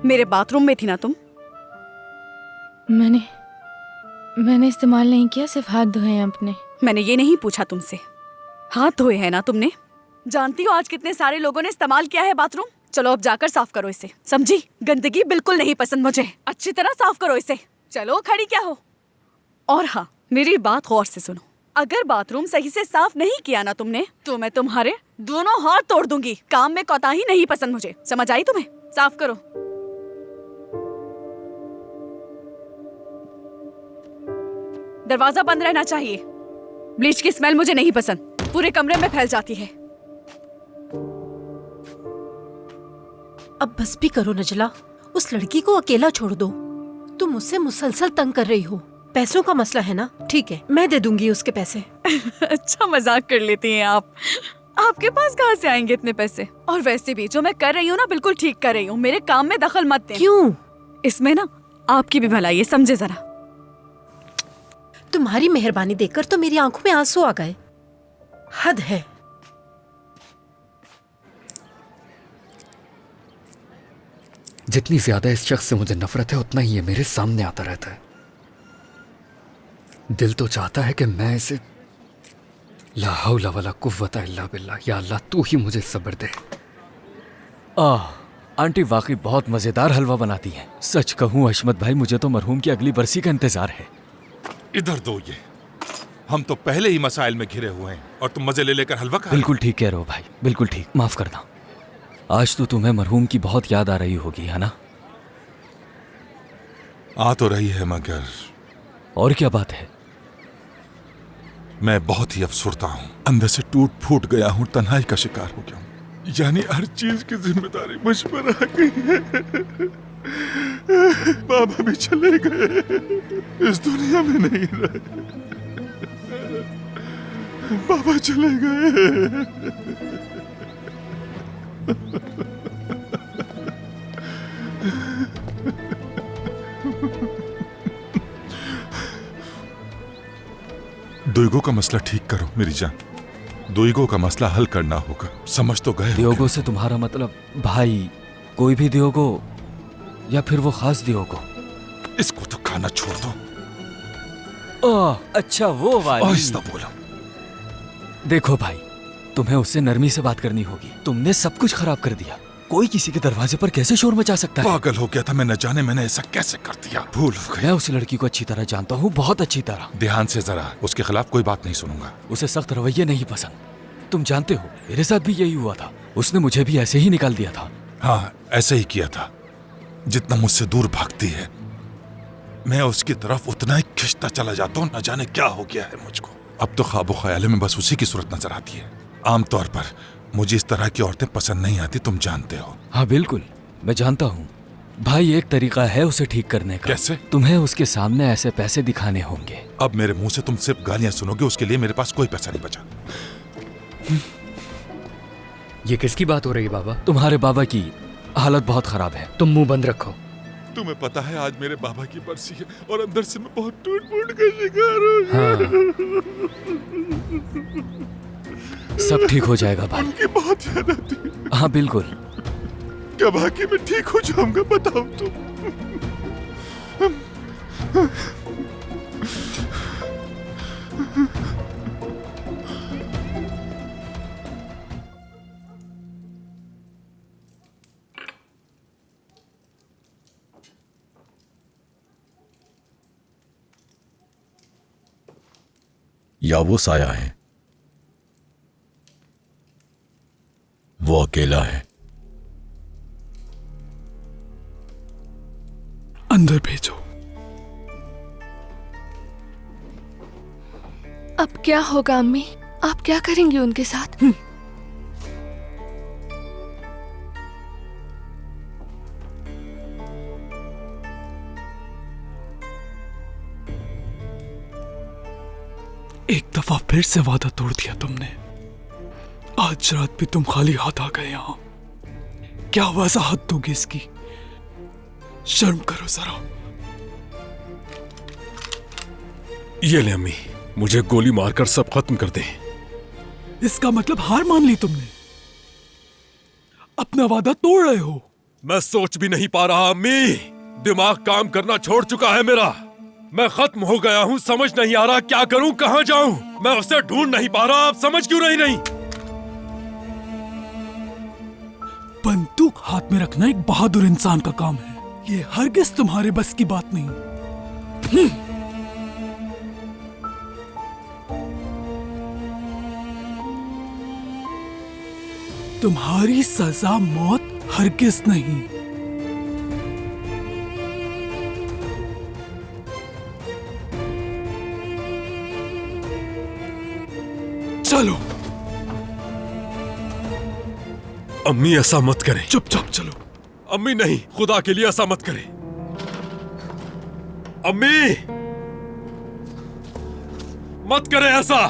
मेरे बाथरूम में थी ना तुम? मैंने इस्तेमाल नहीं किया, सिर्फ हाथ धोए हैं अपने। मैंने ये नहीं पूछा तुमसे। हाथ धोए हैं ना तुमने? जानती हो आज कितने सारे लोगों ने इस्तेमाल किया है बाथरूम। चलो अब जाकर साफ करो इसे, समझी? गंदगी बिल्कुल नहीं पसंद मुझे। अच्छी तरह साफ करो इसे। चलो, खड़ी क्या हो? और हाँ, मेरी बात गौर से सुनो। अगर बाथरूम सही से साफ नहीं किया ना तुमने, तो मैं तुम्हारे दोनों हाथ तोड़ दूंगी। काम में कोताही नहीं पसंद मुझे, समझ आई तुम्हें? साफ करो। दरवाजा बंद रहना चाहिए। ब्लीच की स्मेल मुझे नहीं पसंद, पूरे कमरे में फैल जाती है। अब बस भी करो नजला, उस लड़की को अकेला छोड़ दो। तुम मुझसे मुसलसल तंग कर रही हो। पैसों का मसला है ना, ठीक है, मैं दे दूंगी उसके पैसे। अच्छा मजाक कर लेती हैं आप। आपके पास कहाँ से आएंगे इतने पैसे? और वैसे भी जो मैं कर रही हूँ ना, बिल्कुल ठीक कर रही हूँ। मेरे काम में दखल मत दें। क्यों? इसमें ना आपकी भी भलाई है, समझे जरा। तुम्हारी मेहरबानी देखकर तो मेरी आंखों में आंसू आ गए। हद है। जितनी ज्यादा इस शख्स से मुझे नफरत है, उतना ही ये मेरे सामने आता रहता है। दिल तो चाहता है कि मैं इसे ला हौला वला कुव्वता इल्ला बिल्लाह, या अल्लाह तू ही मुझे सब्र दे। आंटी वाकई बहुत मजेदार हलवा बनाती हैं। सच कहूँ अशमत भाई, मुझे तो मरहूम की अगली बरसी का इंतजार है। इधर दो ये, हम तो पहले ही मसाइल में घिरे हुए हैं और तुम मजे ले लेकर हलवा खा रहे हो। बिल्कुल ठीक कह रहे हो भाई, बिल्कुल ठीक। माफ करना। आज तो तुम्हें मरहूम की बहुत याद आ रही होगी, है ना? आ तो रही है, मगर और क्या बात है? मैं बहुत ही अफसुर्दा हूँ। अंदर से टूट फूट गया हूँ, तन्हाई का शिकार हो गया हूँ। यानी हर चीज की जिम्मेदारी मुझ पर आ गई है। बाबा भी चले गए, इस दुनिया में नहीं रहे। बाबा चले गए। दुईगो का मसला ठीक करो मेरी जान। दुईगो का मसला हल करना होगा, समझ तो गए? दियोगो से तुम्हारा मतलब भाई कोई भी दियोगो या फिर वो खास दियोगो? इसको तो खाना छोड़ दो। अच्छा वो वाली। आहिस्ता बोलो। देखो भाई, तुम्हें उससे नरमी से बात करनी होगी। तुमने सब कुछ खराब कर दिया। कोई किसी के दरवाजे पर कैसे शोर मचा सकता है? पागल हो गया था मैं, न जाने मैंने ऐसा कैसे कर दिया। भूल हो गई। मैं उस लड़की को अच्छी तरह जानता हूँ, बहुत अच्छी तरह। ध्यान से जरा, उसके खिलाफ कोई बात नहीं सुनूंगा। उसे सख्त रवैये नहीं पसंद। तुम जानते हो मेरे साथ भी यही हुआ था। उसने मुझे भी ऐसे ही निकाल दिया था। हाँ, ऐसे ही किया था। जितना मुझसे दूर भागती है, मैं उसकी तरफ उतना ही खिंचता चला जाता हूँ। न जाने क्या हो गया है मुझको। अब तो ख्वाबो ख्यालों में बस उसी की सूरत नजर आती है। आमतौर पर मुझे इस तरह की औरतें पसंद नहीं आती, तुम जानते हो। हाँ बिल्कुल, मैं जानता हूँ भाई। एक तरीका है उसे ठीक करने का। कैसे? तुम्हें उसके सामने ऐसे पैसे दिखाने होंगे। अब मेरे मुंह से तुम सिर्फ गालियां सुनोगे, उसके लिए मेरे पास कोई पैसा नहीं बचा। ये किसकी बात हो रही है बाबा? तुम्हारे बाबा की हालत बहुत खराब है। तुम मुंह बंद रखो। तुम्हें पता है आज मेरे बाबा की बरसी है और अंदर से मैं बहुत टूट फूट का शिकार हो गया। सब ठीक हो जाएगा भाई। उनकी बहुत याद आती है। हाँ बिल्कुल। क्या बाकी मैं ठीक हो जाऊंगा, बताओ तुम? या वो साया है? वो अकेला है। अंदर भेजो। अब क्या होगा अम्मी? आप क्या करेंगी उनके साथ? एक दफा फिर से वादा तोड़ दिया तुमने। आज रात भी तुम खाली हाथ आ गए यहां। क्या वजाहत दोगे इसकी? शर्म करो जरा। ये ले अम्मी, मुझे गोली मारकर सब खत्म कर दे। इसका मतलब हार मान ली तुमने? अपना वादा तोड़ रहे हो? मैं सोच भी नहीं पा रहा अम्मी। दिमाग काम करना छोड़ चुका है मेरा। मैं खत्म हो गया हूँ, समझ नहीं आ रहा क्या करूँ, कहाँ जाऊँ। मैं उसे ढूंढ नहीं पा रहा, आप समझ क्यों नहीं? बंदूक हाथ में रखना एक बहादुर इंसान का काम है। ये हरगिज तुम्हारे बस की बात नहीं। तुम्हारी सजा मौत हरगिज नहीं। चलो। अम्मी ऐसा मत करें। चुपचाप चलो। अम्मी नहीं, खुदा के लिए ऐसा मत करें। अम्मी मत करें ऐसा।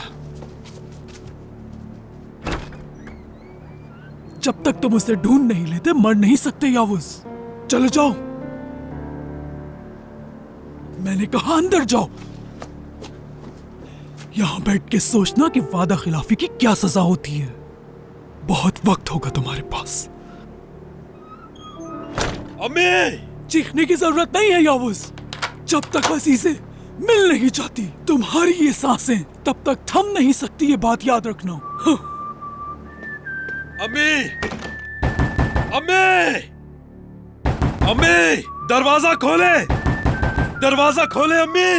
जब तक तुम उसे ढूंढ नहीं लेते मर नहीं सकते यावुस। चलो जाओ। मैंने कहा अंदर जाओ। यहां बैठ के सोचना कि वादा खिलाफी की क्या सजा होती है। बहुत वक्त होगा तुम्हारे पास। अम्मी चीखने की जरूरत नहीं है यावुस। जब तक अजीज़ें मिल नहीं जाती तुम्हारी ये सांसें तब तक थम नहीं सकती, ये बात याद रखना। अम्मी अम्मी अम्मी दरवाजा खोले, दरवाजा खोले अम्मी।